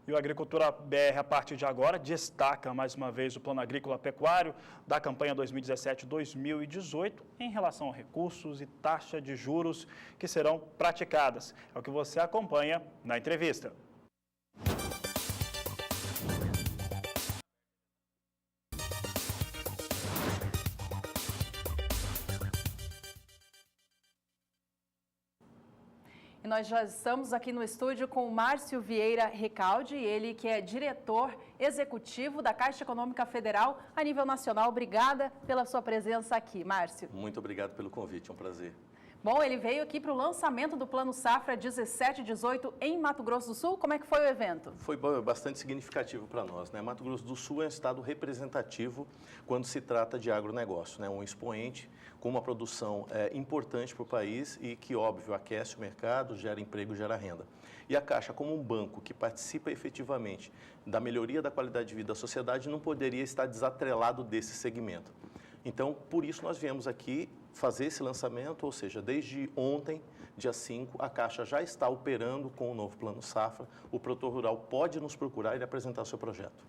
E o Agricultura BR, a partir de agora, destaca mais uma vez o Plano Agrícola Pecuário da campanha 2017-2018 em relação a recursos e taxa de juros que serão praticadas. É o que você acompanha na entrevista. E nós já estamos aqui no estúdio com o Márcio Vieira Recalde, ele que é diretor executivo da Caixa Econômica Federal a nível nacional. Obrigada pela sua presença aqui, Márcio. Muito obrigado pelo convite, é um prazer. Bom, ele veio aqui para o lançamento do Plano Safra 17/18 em Mato Grosso do Sul. Como é que foi o evento? Foi bastante significativo para nós, né? Mato Grosso do Sul é um estado representativo quando se trata de agronegócio, né? Um expoente com uma produção importante para o país e que, óbvio, aquece o mercado, gera emprego, gera renda. E a Caixa, como um banco que participa efetivamente da melhoria da qualidade de vida da sociedade, não poderia estar desatrelado desse segmento. Então, por isso nós viemos aqui fazer esse lançamento, ou seja, desde ontem, dia 5, a Caixa já está operando com o novo Plano Safra. O produtor rural pode nos procurar e apresentar seu projeto.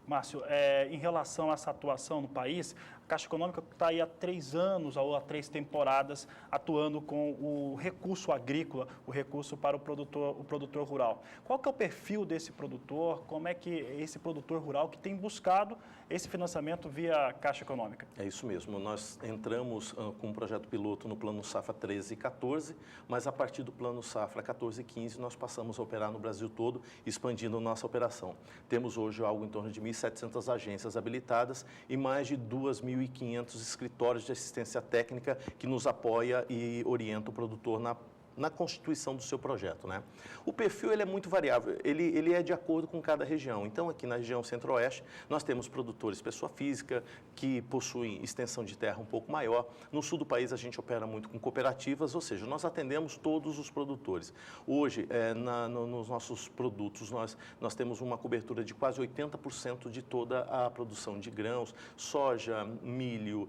Márcio, em relação a essa atuação no país, a Caixa Econômica está aí há 3 anos ou há 3 temporadas atuando com o recurso agrícola, o recurso para o produtor rural. Qual que é o perfil desse produtor? Como é que esse produtor rural que tem buscado esse financiamento via Caixa Econômica? É isso mesmo. Nós entramos com um projeto piloto no Plano Safra 13 e 14, mas a partir do Plano Safra 14 e 15 nós passamos a operar no Brasil todo, expandindo nossa operação. Temos hoje algo em torno de 1.700 agências habilitadas e mais de 2.500 escritórios de assistência técnica que nos apoia e orienta o produtor na constituição do seu projeto, né? O perfil ele é muito variável, ele é de acordo com cada região. Então, aqui na região centro-oeste, nós temos produtores pessoa física que possuem extensão de terra um pouco maior. No sul do país, a gente opera muito com cooperativas, ou seja, nós atendemos todos os produtores. Hoje, nos nossos produtos, nós temos uma cobertura de quase 80% de toda a produção de grãos, soja, milho.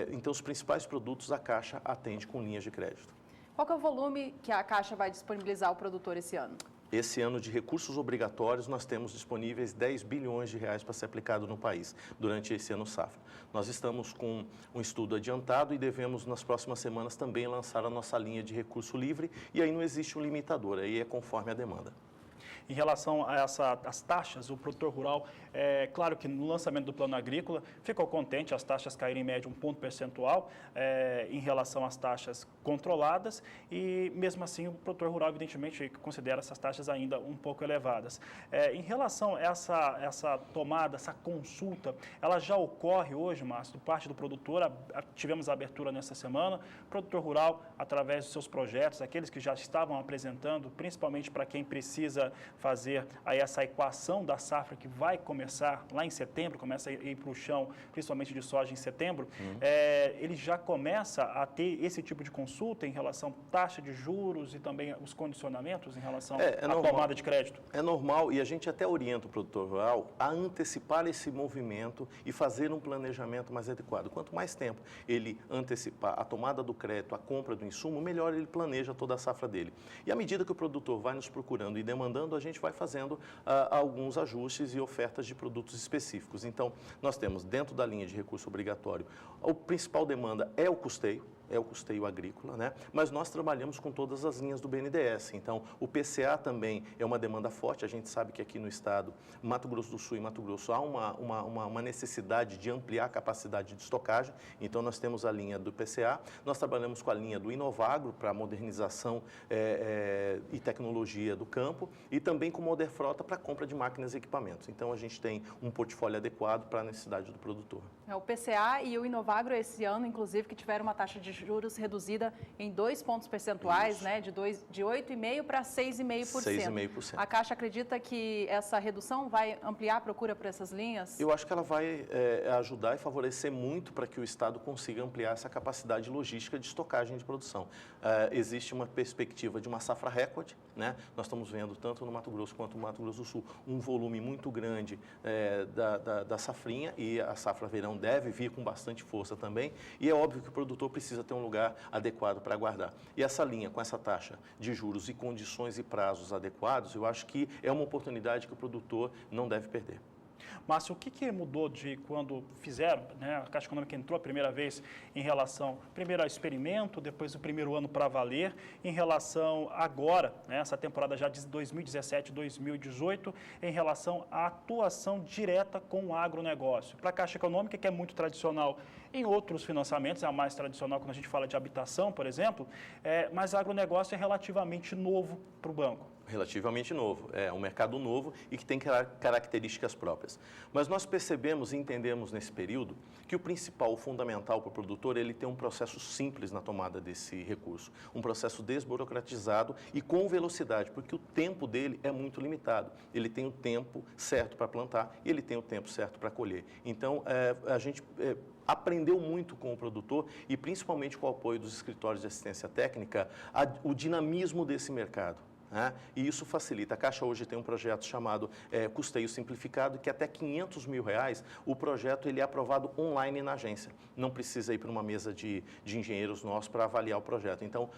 Então, os principais produtos a Caixa atende com linhas de crédito. Qual que é o volume que a Caixa vai disponibilizar ao produtor esse ano? Esse ano de recursos obrigatórios, nós temos disponíveis 10 bilhões de reais para ser aplicado no país durante esse ano safra. Nós estamos com um estudo adiantado e devemos, nas próximas semanas, também lançar a nossa linha de recurso livre e aí não existe um limitador, aí é conforme a demanda. Em relação a as taxas, o produtor rural, claro que no lançamento do Plano Agrícola ficou contente, as taxas caíram em média 1 ponto percentual em relação às taxas controladas e mesmo assim o produtor rural evidentemente considera essas taxas ainda um pouco elevadas. Em relação a essa tomada, essa consulta, ela já ocorre hoje, Márcio, por parte do produtor, tivemos a abertura nessa semana, o produtor rural, através dos seus projetos, aqueles que já estavam apresentando, principalmente para quem precisa fazer aí essa equação da safra que vai começar lá em setembro, começa a ir para o chão, principalmente de soja em setembro, ele já começa a ter esse tipo de consulta em relação à taxa de juros e também os condicionamentos em relação à tomada de crédito? É normal e a gente até orienta o produtor rural a antecipar esse movimento e fazer um planejamento mais adequado. Quanto mais tempo ele antecipar a tomada do crédito, a compra do insumo, melhor ele planeja toda a safra dele. E à medida que o produtor vai nos procurando e demandando, a gente vai fazendo alguns ajustes e ofertas de produtos específicos. Então, nós temos dentro da linha de recurso obrigatório, a principal demanda é o custeio agrícola, né? Mas nós trabalhamos com todas as linhas do BNDES. Então, o PCA também é uma demanda forte. A gente sabe que aqui no estado, Mato Grosso do Sul e Mato Grosso, há uma necessidade de ampliar a capacidade de estocagem. Então, nós temos a linha do PCA, nós trabalhamos com a linha do Inovagro para modernização e tecnologia do campo e também com o Moderfrota para compra de máquinas e equipamentos. Então, a gente tem um portfólio adequado para a necessidade do produtor. O PCA e o Inovagro esse ano, inclusive, que tiveram uma taxa de juros reduzida em 2 pontos percentuais, né, de 8,5% para 6,5%. 6,5%. A Caixa acredita que essa redução vai ampliar a procura por essas linhas? Eu acho que ela vai ajudar e favorecer muito para que o Estado consiga ampliar essa capacidade logística de estocagem de produção. Existe uma perspectiva de uma safra recorde, né? Nós estamos vendo tanto no Mato Grosso quanto no Mato Grosso do Sul um volume muito grande da safrinha e a safra verão deve vir com bastante força também. E é óbvio que o produtor precisa ter ter um lugar adequado para guardar. E essa linha, com essa taxa de juros e condições e prazos adequados, eu acho que é uma oportunidade que o produtor não deve perder. Márcio, o que mudou de quando fizeram, né, a Caixa Econômica entrou a primeira vez em relação, primeiro ao experimento, depois o primeiro ano para valer, em relação agora, né, essa temporada já de 2017, 2018, em relação à atuação direta com o agronegócio. Para a Caixa Econômica, que é muito tradicional em outros financiamentos, é a mais tradicional quando a gente fala de habitação, por exemplo, mas agronegócio é relativamente novo para o banco. Relativamente novo, é um mercado novo e que tem características próprias. Mas nós percebemos e entendemos nesse período que o principal, o fundamental para o produtor, ele tem um processo simples na tomada desse recurso, um processo desburocratizado e com velocidade, porque o tempo dele é muito limitado. Ele tem o tempo certo para plantar e ele tem o tempo certo para colher. Então, a gente aprendeu muito com o produtor e principalmente com o apoio dos escritórios de assistência técnica, o dinamismo desse mercado. E isso facilita. A Caixa hoje tem um projeto chamado Custeio Simplificado, que até R$500 mil, o projeto ele é aprovado online na agência. Não precisa ir para uma mesa de engenheiros nossos para avaliar o projeto. Então,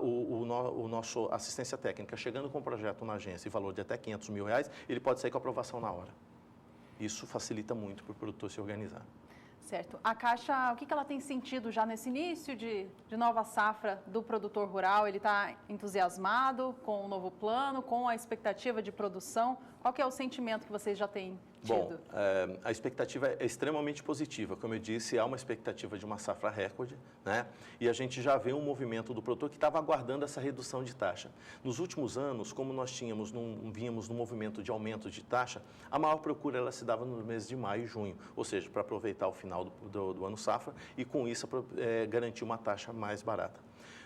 o nosso assistência técnica, chegando com o projeto na agência e valor de até R$500 mil, ele pode sair com a aprovação na hora. Isso facilita muito para o produtor se organizar. Certo. A Caixa, o que ela tem sentido já nesse início de nova safra do produtor rural? Ele está entusiasmado com o novo plano, com a expectativa de produção? Qual que é o sentimento que vocês já têm tido? Bom, a expectativa é extremamente positiva. Como eu disse, há uma expectativa de uma safra recorde, né? E a gente já vê um movimento do produtor que estava aguardando essa redução de taxa. Nos últimos anos, como nós vínhamos num movimento de aumento de taxa, a maior procura ela se dava nos meses de maio e junho, ou seja, para aproveitar o final do ano safra e com isso garantir uma taxa mais barata.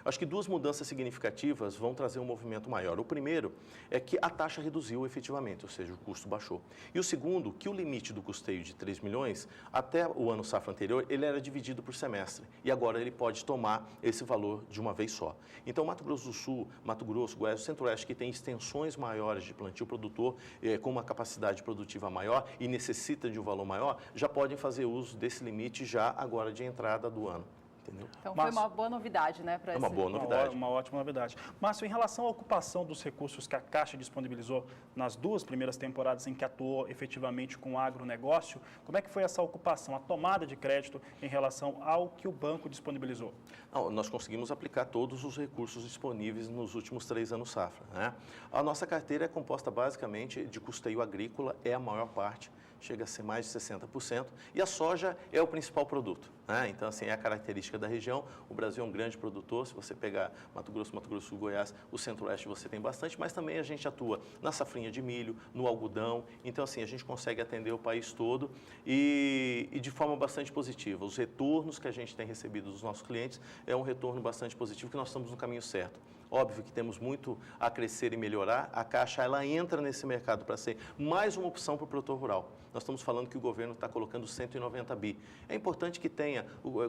Acho que duas mudanças significativas vão trazer um movimento maior. O primeiro é que a taxa reduziu efetivamente, ou seja, o custo baixou. E o segundo, que o limite do custeio de 3 milhões, até o ano safra anterior, ele era dividido por semestre. E agora ele pode tomar esse valor de uma vez só. Então, Mato Grosso do Sul, Mato Grosso, Goiás, o Centro-Oeste, que tem extensões maiores de plantio, produtor com uma capacidade produtiva maior e necessita de um valor maior, já podem fazer uso desse limite já agora de entrada do ano. Entendeu? Então, foi uma boa novidade, né? É uma boa novidade. Uma ótima novidade. Márcio, em relação à ocupação dos recursos que a Caixa disponibilizou nas duas primeiras temporadas em que atuou efetivamente com o agronegócio, como é que foi essa ocupação, a tomada de crédito em relação ao que o banco disponibilizou? Não, nós conseguimos aplicar todos os recursos disponíveis nos últimos 3 anos safra, né? A nossa carteira é composta basicamente de custeio agrícola, é a maior parte, chega a ser mais de 60%, e a soja é o principal produto, né? Então, assim, é a característica da região. O Brasil é um grande produtor, se você pegar Mato Grosso do Sul, Goiás, o Centro-Oeste você tem bastante, mas também a gente atua na safrinha de milho, no algodão, então, assim, a gente consegue atender o país todo e de forma bastante positiva. Os retornos que a gente tem recebido dos nossos clientes é um retorno bastante positivo, que nós estamos no caminho certo. Óbvio que temos muito a crescer e melhorar. A Caixa, ela entra nesse mercado para ser mais uma opção para o produtor rural. Nós estamos falando que o governo está colocando 190 bi. É importante que tenha,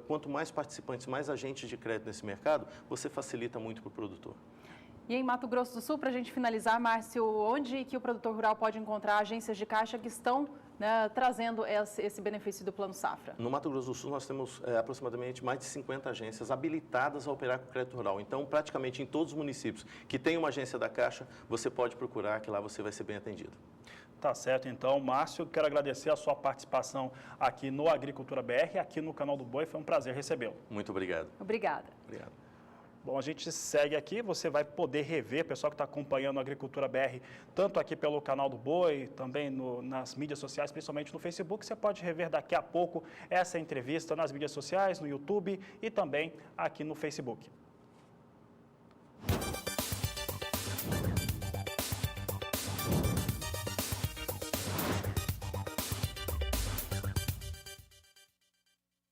quanto mais participantes, mais agentes de crédito nesse mercado, você facilita muito para o produtor. E em Mato Grosso do Sul, para a gente finalizar, Márcio, onde que o produtor rural pode encontrar agências de Caixa que estão, né, trazendo esse benefício do Plano Safra? No Mato Grosso do Sul, nós temos aproximadamente mais de 50 agências habilitadas a operar com crédito rural. Então, praticamente em todos os municípios que tem uma agência da Caixa, você pode procurar, que lá você vai ser bem atendido. Tá certo, então, Márcio, quero agradecer a sua participação aqui no Agricultura BR, aqui no canal do Boi, foi um prazer recebê-lo. Muito obrigado. Obrigada. Obrigado. Bom, a gente segue aqui, você vai poder rever, pessoal que está acompanhando a Agricultura BR, tanto aqui pelo canal do Boi, também nas mídias sociais, principalmente no Facebook, você pode rever daqui a pouco essa entrevista nas mídias sociais, no YouTube e também aqui no Facebook.